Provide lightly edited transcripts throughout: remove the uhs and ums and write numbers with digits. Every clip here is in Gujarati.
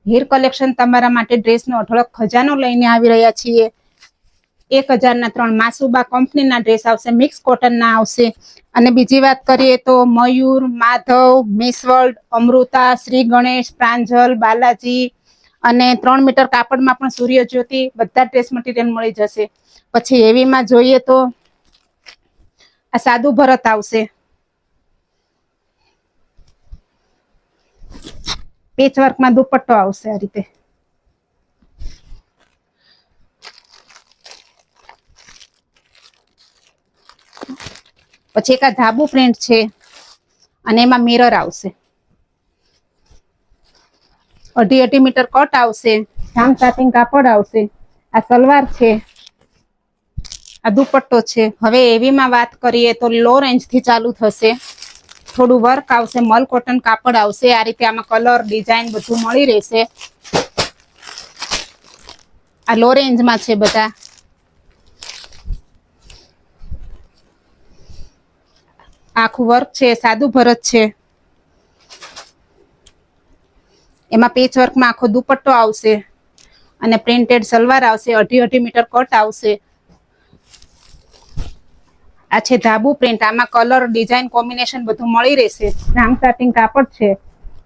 હીર કલેક્શન તમારા માટે ડ્રેસનો અઢળક ખજાનો લઈને આવી રહ્યા છીએ। 1000 3 માસુબા કંપનીના ડ્રેસ આવશે, મિક્સ કોટનના આવશે। અને બીજી વાત કરીએ તો મયુર, માધવ, મિસ વર્લ્ડ, અમૃતા, શ્રી ગણેશ, પ્રાંજલ, બાલાજી અને 3 મીટર કાપડમાં પણ સૂર્યજ્યોતિ બધા ડ્રેસ મટીરિયલ મળી જશે। પછી હેવીમાં જોઈએ તો આ સાદું ભરત આવશે, પેચ વર્કમાં દુપટ્ટો આવશે આ રીતે। પછી એક આ ધાબુ પ્રિન્ટ છે અને એમાં મિરર આવશે, 2.5 મીટર કટ આવશે, જામ સાટિન કાપડ આવશે। આ સલવાર છે, આ દુપટ્ટો છે। હવે એવીમાં વાત કરીએ તો લો રેન્જ થી ચાલુ થશે, થોડું વર્ક આવશે, મલ કોટન કાપડ આવશે। આ રીતે આમાં કલર ડિઝાઇન બધું મળી રહેશે। આ લો રેન્જમાં છે બધા। આખું વર્ક છે, સાદું ભરત છે, એમાં પેચ વર્કમાં આખો દુપટ્ટો આવશે અને પ્રિન્ટેડ સલવાર આવશે, 2.5 મીટર કટ આવશે। આ છે ધાબુ પ્રિન્ટ, આમાં કલર ડિઝાઇન કોમ્બિનેશન બધું મળી રહેશે। જામ સાટિન કાપડ છે,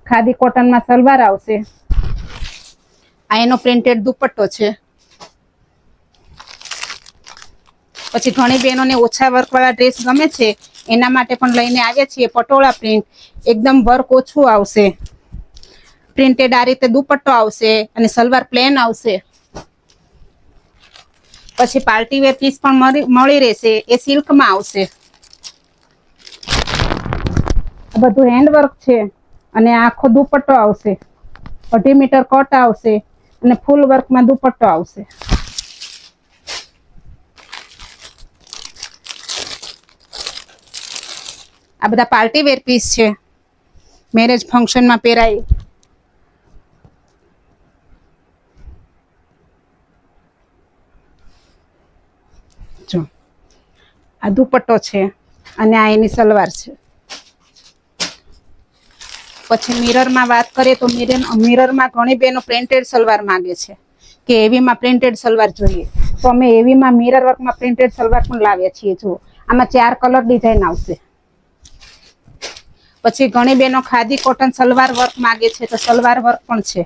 ખાદી કોટનમાં સલવાર આવશે, આ એનો પ્રિન્ટેડ દુપટ્ટો છે। પછી ઘણી બહેનોને ઓછા વર્ક વાળા ડ્રેસ ગમે છે, એના માટે પણ લઈને આવ્યા છીએ પટોળા પ્રિન્ટ, એકદમ વર્ક ઓછું આવશે, પ્રિન્ટેડ આ રીતે દુપટ્ટો આવશે અને સલવાર પ્લેન આવશે। પછી પાર્ટી વેર પીસ પણ મળી રહેશે, એ સિલ્કમાં આવશે। બધું હેન્ડ વર્ક છે અને આખો દુપટ્ટો આવશે, 2.5 મીટર કટ આવશે અને ફૂલ વર્કમાં દુપટ્ટો આવશે। આ બધા પાર્ટી વેર પીસ છે, મેરેજ ફંક્શનમાં પહેરાય। જો આ દુપટ્ટો છે અને આ એની સલવાર છે। પછી મિરરમાં વાત કરીએ તો મિરરમાં ઘણી બહેનો પ્રિન્ટેડ સલવાર માંગે છે કે એવીમાં પ્રિન્ટેડ સલવાર જોઈએ, તો અમે એવીમાં મિરર વર્કમાં પ્રિન્ટેડ સલવાર પણ લાવ્યા છીએ। જો આમાં 4 કલર ડિઝાઇન આવશે। પછી ઘણી બહેનો ખાદી કોટન સલવાર વર્ક માંગે છે, તો સલવાર વર્ક પણ છે,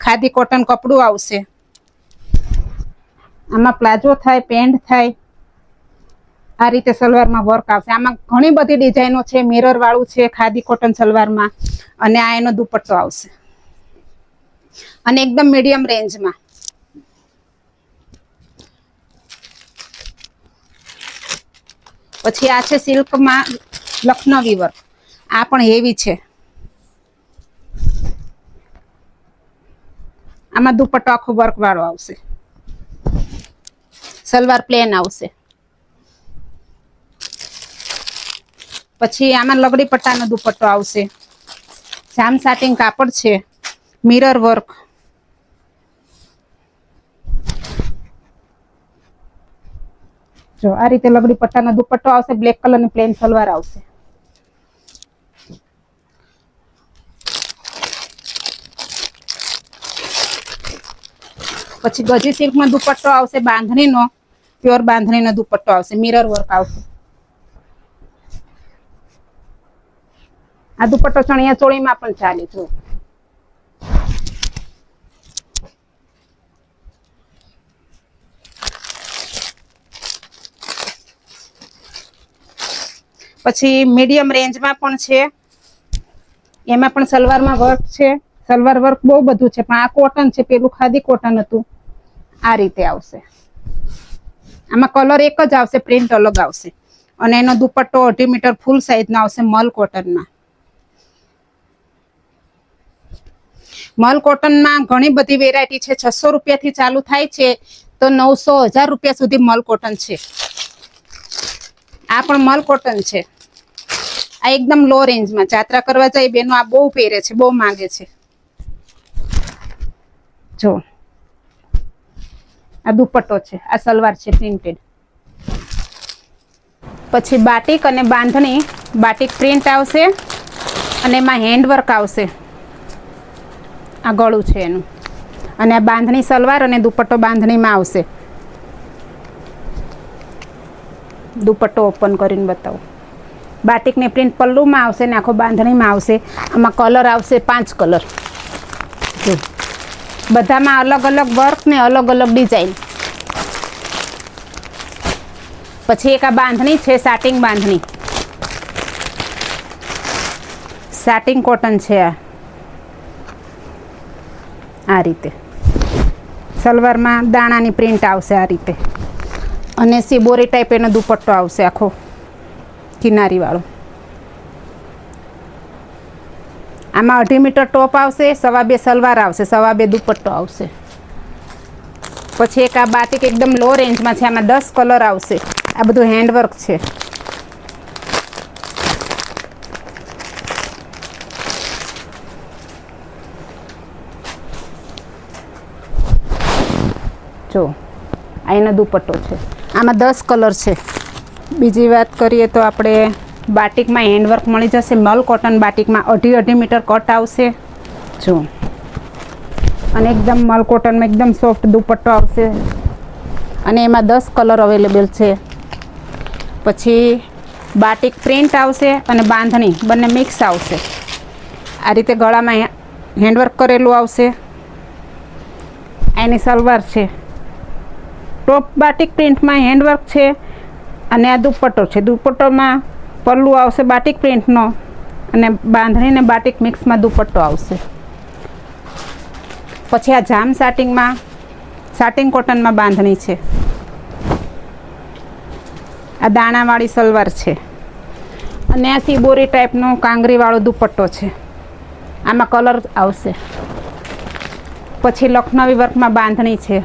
ખાદી કોટન કપડું આવશે, આમાં પ્લાઝો થાય, પેન્ટ થાય, આ રીતે સલવારમાં વર્ક આવશે। આમાં ઘણી બધી ડિઝાઇનો છે, મિરર વાળું છે ખાદી કોટન સલવારમાં, અને આ એનો દુપટ્ટો આવશે અને એકદમ મીડિયમ રેન્જમાં। પછી આ છે સિલ્કમાં લખનવી વર્ક, આ પણ હેવી છે, આમાં દુપટ્ટો આખો વર્ક વાળો આવશે, સલવાર પ્લેન આવશે। પછી આમાં લગડી પટ્ટાનો દુપટ્ટો આવશે, જામ સાટિન કાપડ છે, મિરર વર્ક, જો આ રીતે લગડી પટ્ટાનો દુપટ્ટો આવશે, બ્લેક કલરની પ્લેન સલવાર આવશે। પછી ગજી સિલ્કમાં દુપટ્ટો આવશે, બાંધણીનો, પ્યોર બાંધણીનો દુપટ્ટો આવશે, મિરર વર્ક આવશે। આ દુપટ્ટો ચણિયા ચોળીમાં પણ ચાલે। જો પછી મીડિયમ રેન્જમાં પણ છે, એમાં પણ સલવારમાં વર્ક છે, સલવાર વર્ક બહુ બધું છે, પણ આ કોટન છે, પેલું ખાદી કોટન હતું, આ રીતે આવશે। આમાં કલર એક જ આવશે, પ્રિન્ટ અલગ આવશે, અને એનો દુપટ્ટો 2.5 મીટર ફૂલ સાઈઝનો આવશે, મલ કોટનમાં। મલ કોટનમાં ઘણી બધી વેરાયટી છે, 600 રૂપિયાથી ચાલુ થાય છે તો 900 1000 રૂપિયા સુધી મલ કોટન છે। આ પણ મલ કોટન છે, આ એકદમ લો રેન્જમાં, જાત્રા કરવા જાય બેનો આ બહુ પહેરે છે, બહુ માંગે છે। જો આ દુપટ્ટો છે, આ સલવાર છે પ્રિન્ટેડ। પછી બાટિક અને બાંધણી, બાટિક પ્રિન્ટ આવશે અને એમાં હેન્ડ વર્ક આવશે, આ ગળું છે એનું, અને આ બાંધણી સલવાર અને દુપટ્ટો બાંધણીમાં આવશે. દુપટ્ટો ઓપન કરીને બતાવો. બાટિકની પ્રિન્ટ પલ્લુમાં આવશે ને આખો બાંધણીમાં આવશે. આમાં કલર આવશે 5 કલર. જો બધામાં અલગ અલગ વર્ક ને અલગ અલગ ડિઝાઇન. પછી એક આ બાંધણી છે, સાટિંગ બાંધણી. સાટિંગ કોટન છે આ રીતે. સલવારમાં દાણાની પ્રિન્ટ આવશે આ રીતે અને સિબોરી ટાઈપ એનો દુપટ્ટો આવશે આખો કિનારીવાળો. આમાં 2.5 મીટર ટોપ આવશે, 2.25 સલવાર આવશે, 2.25 દુપટ્ટો આવશે. પછી એક આ બાટિક એકદમ લો રેન્જમાં છે, આમાં 10 કલર આવશે. આ બધું હેન્ડવર્ક છે. જો આ એનો દુપટ્ટો છે. આમાં 10 કલર છે. બીજી વાત કરીએ તો આપણે બાટિકમાં હેન્ડવર્ક મળી જશે. મલ કોટન બાટિકમાં 2.5 મીટર કટ આવશે. જો અને એકદમ મલ કોટનમાં એકદમ સોફ્ટ દુપટ્ટો આવશે અને એમાં 10 કલર અવેલેબલ છે. પછી બાટિક પ્રિન્ટ આવશે અને બાંધણી બંને મિક્સ આવશે. આ રીતે ગળામાં હેન્ડવર્ક કરેલું આવશે. એની સલવાર છે. ટોપ બાટિક પ્રિન્ટમાં હેન્ડવર્ક છે અને આ દુપટ્ટો છે. દુપટ્ટોમાં પલ્લું આવશે બાટિક પ્રિન્ટનો અને બાંધણીને બાટિક મિક્સમાં દુપટ્ટો આવશે. પછી આ જામ સાટિંગમાં સાટિંગ કોટનમાં બાંધણી છે. આ દાણાવાળી સલવાર છે અને આ સિબોરી ટાઈપનો કાંગરીવાળો દુપટ્ટો છે. આમાં કલર આવશે. પછી લખનવી વર્કમાં બાંધણી છે.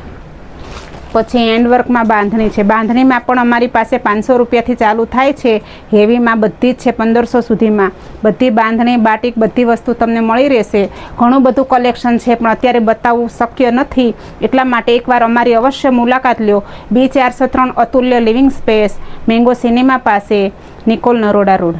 પછી હેન્ડવર્કમાં બાંધણી છે. બાંધણીમાં પણ અમારી પાસે 500 રૂપિયાથી ચાલુ થાય છે. હેવીમાં બધી જ છે 1500 સુધીમાં. બધી બાંધણી બાટિક બધી વસ્તુ તમને મળી રહેશે. ઘણું બધું કલેક્શન છે પણ અત્યારે બતાવવું શક્ય નથી. એટલા માટે એકવાર અમારી અવશ્ય મુલાકાત લ્યો. B403 Atulya living space, mango cinema પાસે, નિકોલ નરોડા રોડ.